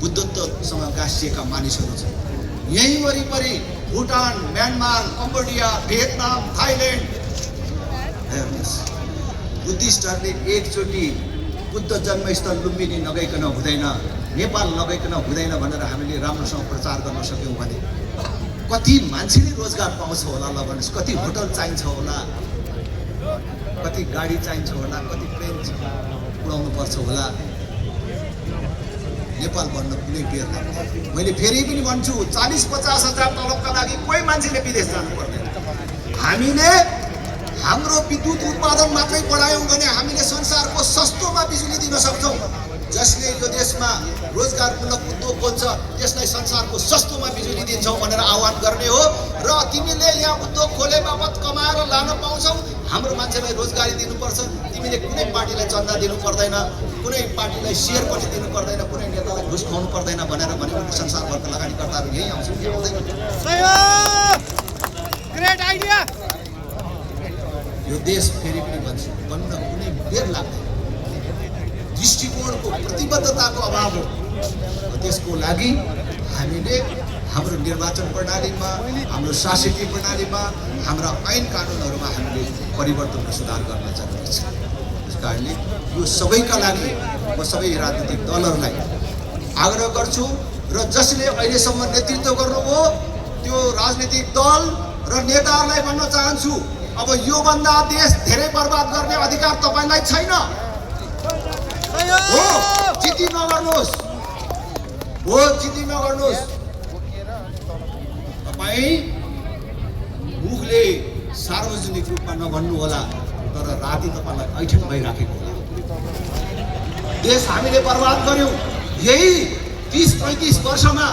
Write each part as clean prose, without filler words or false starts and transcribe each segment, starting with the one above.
बुद्धत्वसँग गाँसिएका मानिसहरू छन्। यही वरिपरि Bhutan, Myanmar, Cambodia, Vietnam, Thailand हेर्नुहोस्, बुद्धिस्टहरूले एकचोटि बुद्ध जन्मस्थल लुम्बिनी नगइकन हुँदैन, नेपाल नगइकन हुँदैन भनेर हामीले राम्रोसँग प्रचार गर्न सक्यौँ भने कति मान्छेले रोजगार पाउँछ होला। ल भन्नुहोस्, कति होटल चाहिन्छ होला, कति गाडी चाहिन्छ होला, कति प्लेन उडाउनु पर्छ होला। नेपाल बन्न कुनै बेर लाग्दैन। मैले फेरि पनि भन्छु, 40-50 हजार तलबका लागि कोही मान्छेले विदेश जानु पर्दैन। हामीले हाम्रो विद्युत उत्पादन मात्रै बढायौँ भने हामीले संसारको सस्तोमा बिजुली दिन सक्छौँ। जसले यो देशमा रोजगारमूलक उद्योग खोल्छ त्यसलाई संसारको सस्तोमा बिजुली दिन्छौँ भनेर आह्वान गर्ने हो। र तिमीले यहाँ उद्योग खोले बापत कमाएर लान पाउँछौ, हाम्रो मान्छेलाई रोजगारी दिनुपर्छ। तिमीले कुनै पार्टीलाई चन्दा दिनु पर्दैन, कुनै पार्टीलाई सेयर पनि दिनु पर्दैन, कुनै नेतालाई घुस खुवाउनु पर्दैन भनेर भने संसारभरका लगानीकर्ताहरू यही आउँछन् कि आउँदैन? Great idea. यो देश फेरि पनि भन्छु, बन्न कुनै बेर लाग्दैन। दृष्टिकोणको प्रतिबद्धताको अभाव हो। त्यसको लागि हामीले हाम्रो निर्वाचन प्रणालीमा, हाम्रो शासकीय प्रणालीमा, हाम्रा ऐन कानुनहरूमा हामीले परिवर्तन र सुधार गर्न जरुरी छ। त्यस कारणले यो सबैका लागि म सबै राजनीतिक दलहरूलाई आग्रह गर्छु र जसले अहिलेसम्म नेतृत्व गर्नुभयो त्यो राजनीतिक दल र नेताहरूलाई भन्न चाहन्छु, अब योभन्दा देश धेरै बर्बाद गर्ने अधिकार तपाईँलाई छैन। हो जिद्दी नगर्नुहोस्, हो जिद्दी नगर्नुहोस्। तपाईँ मुखले सार्वजनिक रूपमा नभन्नु होला, तर राति तपाईँलाई ऐठन भइराखेको होला। देश हामीले बर्बाद गर्यौँ। यही 30-35 वर्षमा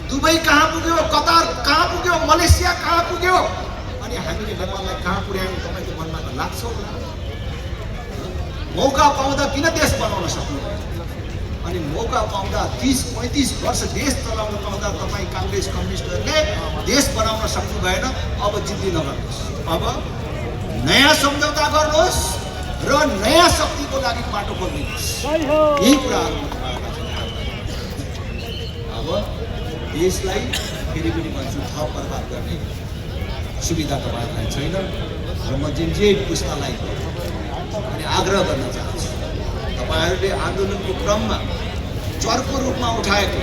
दुबई कहाँ पुग्यो, कतार कहाँ पुग्यो, मलेसिया कहाँ पुग्यो, अनि हामीले नेपाललाई कहाँ पुर्यायौँ? तपाईँको मनमा त लाग्छ होला। मौका पाउँदा किन देश बनाउन सक्नु? अनि मौका पाउँदा 30-35 वर्ष देश चलाउन पाउँदा तपाईँ काङ्ग्रेस कम्युनिस्टहरूले देश बनाउन सक्नु भएन। अब जिद्दी नगर्नुहोस्, अब नयाँ सम्झौता गर्नुहोस् र नयाँ शक्तिको लागि बाटो खोल्नुहोस्। यही कुराहरू अब देशलाई फेरि पनि भन्छु, थप बर्बाद गर्ने सुविधा तपाईँहरूलाई छैन। र म जे पुस्तालाई अनि आग्रह गर्न चाहन्छु, तपाईँहरूले आन्दोलनको क्रममा चर्को रूपमा उठाएको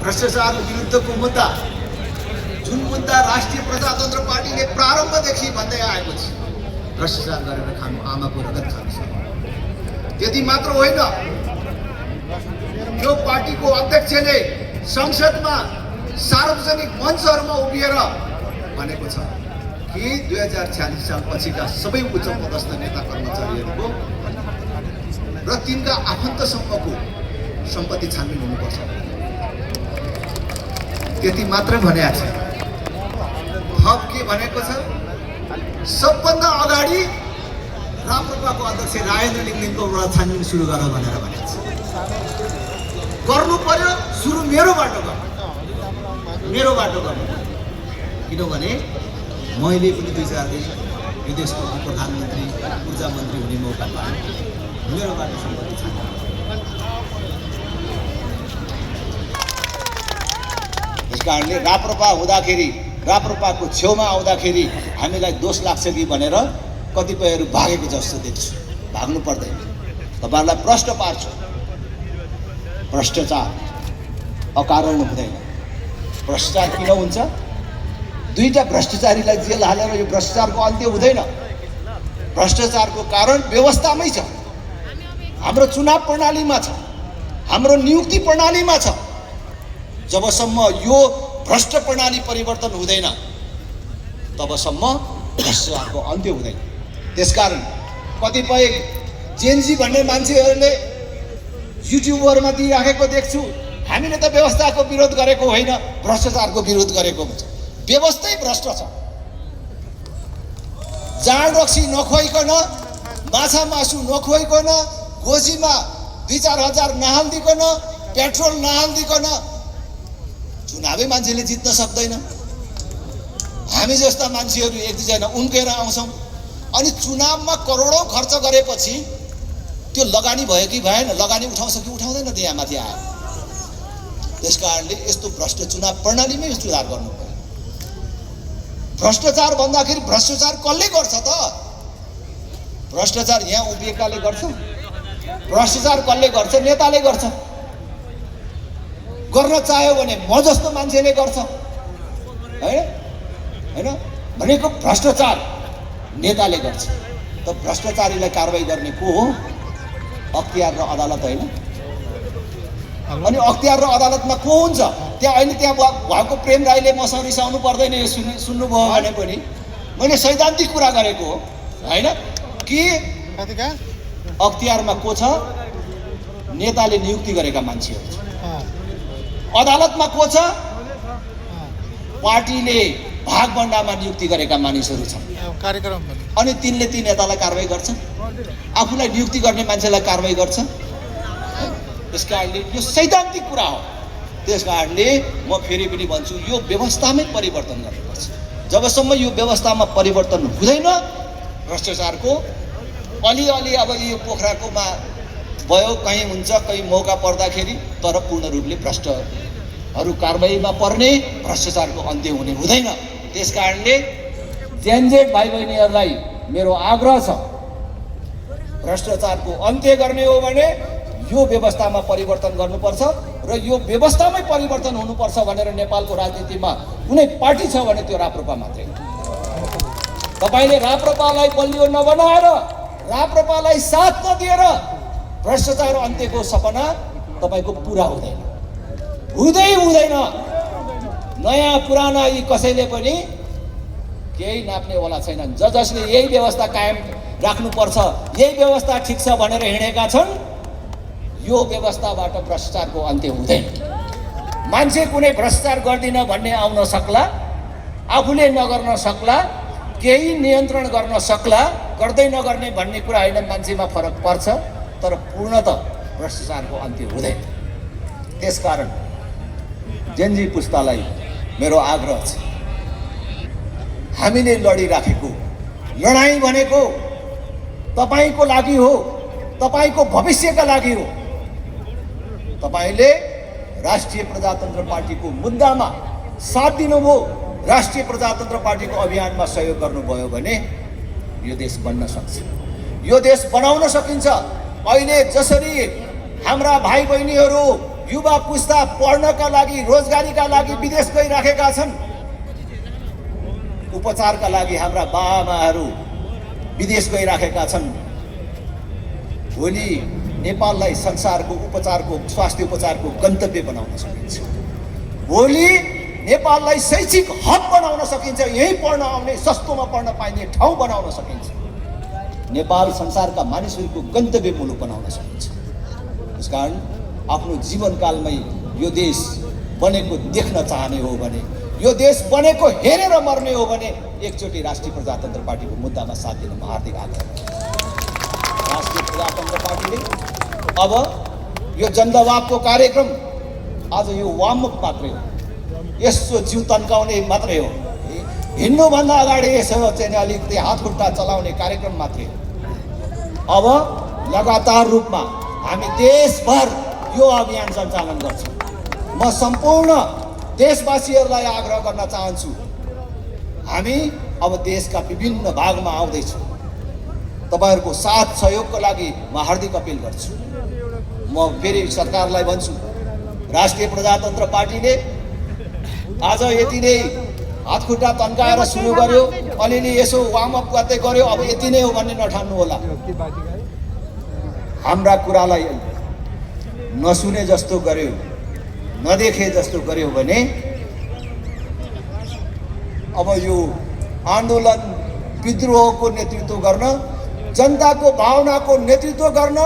भ्रष्टाचार विरुद्धको मुद्दा, जुन मुद्दा राष्ट्रिय प्रजातन्त्र पार्टीले प्रारम्भदेखि भन्दै आएको छ, भ्रष्टाचार गरेर खानु आमाको रगत खानु। त्यति मात्र होइन, यो पार्टीको अध्यक्षले संसदमा सार्वजनिक मञ्चहरूमा उभिएर भनेको छ कि 2046 साल पछिका सबै उच्च पदस्थ नेता कर्मचारीहरूको र तिनका आफन्तसम्मको सम्पत्ति छानबिन हुनुपर्छ। त्यति मात्र भनेको छ, थप के भनेको छ? सबभन्दा अगाडि राप्रपाको अध्यक्ष राजेन्द्र लिङ्गदेनको छानबिन सुरु गर भनेर भनेको छ। गर्नु पर्यो, सुरु मेरोबाट गर्नु, मेरोबाट गर्नु। किनभने मैले पनि 2-4 दिन यो देशको प्रधानमन्त्री, ऊर्जा मन्त्री हुने मौका पाएँ। मेरोबाट सम्पत्ति छैन। त्यस कारणले राप्रपा हुँदाखेरि, राप्रपाको छेउमा आउँदाखेरि हामीलाई दोष लाग्छ कि भनेर कतिपयहरू भागेको जस्तो देख्छु। भाग्नु पर्दैन। तपाईँहरूलाई प्रश्न पार्छु, भ्रष्टाचार अकारण हुँदैन। भ्रष्टाचार किन हुन्छ? दुईटा भ्रष्टाचारीलाई जेल हालेर यो भ्रष्टाचारको अन्त्य हुँदैन। भ्रष्टाचारको कारण व्यवस्थामै छ, हाम्रो चुनाव प्रणालीमा छ, हाम्रो नियुक्ति प्रणालीमा छ। जबसम्म यो भ्रष्ट प्रणाली परिवर्तन हुँदैन तबसम्म भ्रष्टाचारको अन्त्य हुँदैन। त्यसकारण कतिपय जेनजी भन्ने मान्छेहरूले युट्युबहरूमा दिइराखेको देख्छु, हामीले त व्यवस्थाको विरोध गरेको होइन, भ्रष्टाचारको विरोध गरेको हुन्छ। व्यवस्थै भ्रष्ट छ। जाँड रक्सी नखुवाइकन, माछा मासु नखुवाइकन, गोजीमा 2-4 हजार नहालिदिकन, पेट्रोल नहालिदिकन चुनावै मान्छेले जित्न सक्दैन। हामी जस्ता मान्छेहरू 1-2 जना उम्केर आउँछौँ, अनि चुनावमा करोडौँ खर्च गरेपछि त्यो लगानी भयो कि भएन, लगानी उठाउँछ कि उठाउँदैन त्यहाँ माथि आएर। त्यस कारणले यस्तो भ्रष्ट चुनाव प्रणालीमै सुधार गर्नु पर्यो। भ्रष्टाचार भन्दाखेरि भ्रष्टाचार कसले गर्छ त? भ्रष्टाचार यहाँ उभिएकाले गर्छ? भ्रष्टाचार कसले गर्छ? नेताले गर्छ। गर्न चाह्यो भने म जस्तो मान्छेले गर्छ, हैन? भनेको भ्रष्टाचार नेताले गर्छ। त भ्रष्टाचारीलाई कारबाही गर्ने को हो? अख्तियार र अदालत होइन? अनि अख्तियार र अदालतमा को हुन्छ? त्यहाँ अहिले त्यहाँ भएको प्रेम राईले मसँग रिसाउनु पर्दैन, यो सुन्नुभयो भने पनि मैले सैद्धान्तिक कुरा गरेको हो, होइन? कि अख्तियारमा को छ? नेताले नियुक्ति गरेका मान्छेहरू छ। अदालतमा को छ? पार्टीले भागभण्डामा नियुक्ति गरेका मानिसहरू छन्। अनि तिनले ती नेतालाई कारबाही गर्छ, आफूलाई नियुक्ति गर्ने मान्छेलाई कारबाही गर्छ। त्यस कारणले यो सैद्धान्तिक कुरा हो। त्यस कारणले म फेरि पनि भन्छु, यो व्यवस्थामै परिवर्तन गर्नुपर्छ। जबसम्म यो व्यवस्थामा परिवर्तन हुँदैन, भ्रष्टाचारको अलिअलि अब यो पोखराकोमा भयो, कहीँ हुन्छ, कहीँ मौका पर्दाखेरि, तर पूर्ण रूपले भ्रष्टहरू कारबाहीमा पर्ने, भ्रष्टाचारको अन्त्य हुने हुँदैन। त्यस कारणले जेनजेड भाइ बहिनीहरूलाई मेरो आग्रह छ, भ्रष्टाचारको अन्त्य गर्ने हो भने यो व्यवस्थामा परिवर्तन गर्नुपर्छ र यो व्यवस्थामै परिवर्तन हुनुपर्छ भनेर नेपालको राजनीतिमा कुनै पार्टी छ भने त्यो राप्रपा मात्रै। तपाईले राप्रपालाई बलियो नबनाएर, राप्रपालाई साथ नदिएर भ्रष्टाचार अन्त्यको सपना तपाईको पूरा हुँदैन, हुँदैन। नयाँ पुराना यी कसैले पनि केही नाप्नेवाला छैनन्। जसले यही व्यवस्था कायम राख्नुपर्छ, यही व्यवस्था ठिक छ भनेर हिँडेका छन्, यो व्यवस्थाबाट भ्रष्टाचारको अन्त्य हुँदैन। मान्छे कुनै भ्रष्टाचार गर्दिन भन्ने आउन सक्ला, आफूले नगर्न सक्ला, केही नियन्त्रण गर्न सक्ला, गर्दै नगर्ने भन्ने कुरा होइन, मान्छेमा फरक पर्छ, तर पूर्णतः भ्रष्टाचारको अन्त्य हुँदैन। त्यसकारण जेनजी पुस्तालाई मेरो आग्रह छ, हामीले लडिराखेको लडाईँ भनेको तपाईको लागि हो, तपाईको भविष्यका लागि हो। तपाईले राष्ट्रिय प्रजातन्त्र पार्टीको मुद्दामा साथ दिनुभयो, राष्ट्रिय प्रजातन्त्र पार्टीको अभियानमा सहयोग गर्नुभयो भने यो देश बन्न सक्छ, यो देश बनाउन सकिन्छ। अहिले जसरी हाम्रा भाइ बहिनीहरू, युवा पुस्ता पढ्नका लागि, रोजगारीका लागि विदेश गइराखेका छन्, उपचारका लागि हाम्रा बाआमाहरू विदेश गइराखेका छन्, भोलि नेपाललाई संसारको उपचारको, स्वास्थ्य उपचारको गन्तव्य बनाउन सकिन्छ। भोलि नेपाललाई शैक्षिक हब बनाउन सकिन्छ, यही पढ्न आउने, सस्तोमा पढ्न पाइने ठाउँ बनाउन सकिन्छ। नेपाल संसारका मानिसहरूको गन्तव्य मुलुक बनाउन सकिन्छ। त्यसकारण आफ्नो जीवनकालमै यो देश बनेको देख्न चाहने हो भने, यो देश बनेको हेरेर मर्ने हो भने एकचोटि राष्ट्रिय प्रजातन्त्र पार्टीको मुद्दामा साथ दिन म हार्दिक आग्रह। राष्ट्रिय प्रजातन्त्र पार्टीले अब यो जनदबावको कार्यक्रम आज यो वाममुख मात्रै हो, यसो जिउ तन्काउने मात्रै हो, हिँड्नुभन्दा अगाडि यसो चाहिँ अलिकति हात खुट्टा चलाउने कार्यक्रम मात्रै हो। अब लगातार रूपमा हामी देशभर यो अभियान सञ्चालन गर्छौँ। म सम्पूर्ण देशवासीहरूलाई आग्रह गर्न चाहन्छु, हामी अब देशका विभिन्न भागमा आउँदैछौँ। तपाईहरूको साथ सहयोगको लागि म हार्दिक अपिल गर्छु। म फेरि सरकारलाई भन्छु, राष्ट्रिय प्रजातन्त्र पार्टीले आज यति नै हातखुट्टा तन्काएर सुरु गर्यो, अलिअलि यसो वार्मअप गर्दै गर्यो, अब यति नै हो भन्ने नठान्नु होला। हाम्रा कुरालाई नसुने जस्तो गर्यो, नदेखे जस्तो गर्यो भने अब यो आन्दोलन विद्रोहको नेतृत्व गर्न, जनताको भावनाको नेतृत्व गर्न,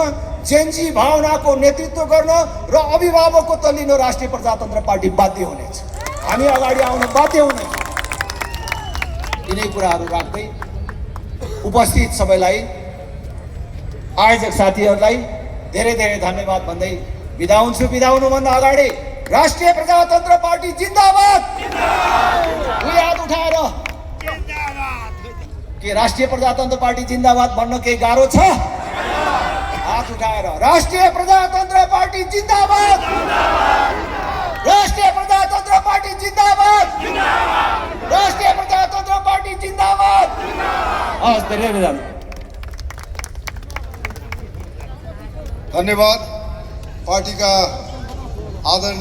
जेनजी भावनाको नेतृत्व गर्न र अभिभावकको तल्लिनो राष्ट्रिय प्रजातन्त्र पार्टी बाध्य हुनेछ। हामी अगाडि आउन बाध्य हुनेछ। यिनै कुराहरू राख्दै उपस्थित सबैलाई, आयोजक साथीहरूलाई धेरै धेरै धन्यवाद भन्दै बिदा हुन्छु। बिदा हुनुभन्दा अगाडि राष्ट्रिय प्रजातन्त्र पार्टी जिन्दाबाद! दुई हात उठाएर के राष्ट्रिय प्रजातन्त्र पार्टी जिन्दाबाद भन्न केही गाह्रो छ? हात उठाएर राष्ट्रिय प्रजातन्त्र पार्टी जिन्दाबाद, राष्ट्रिय प्रजातन्त्र पार्टी जिन्दाबाद, राष्ट्रिय प्रजातन्त्र पार्टी जिन्दाबाद। हस्, धेरै धन्यवाद। पार्टी का आदरणीय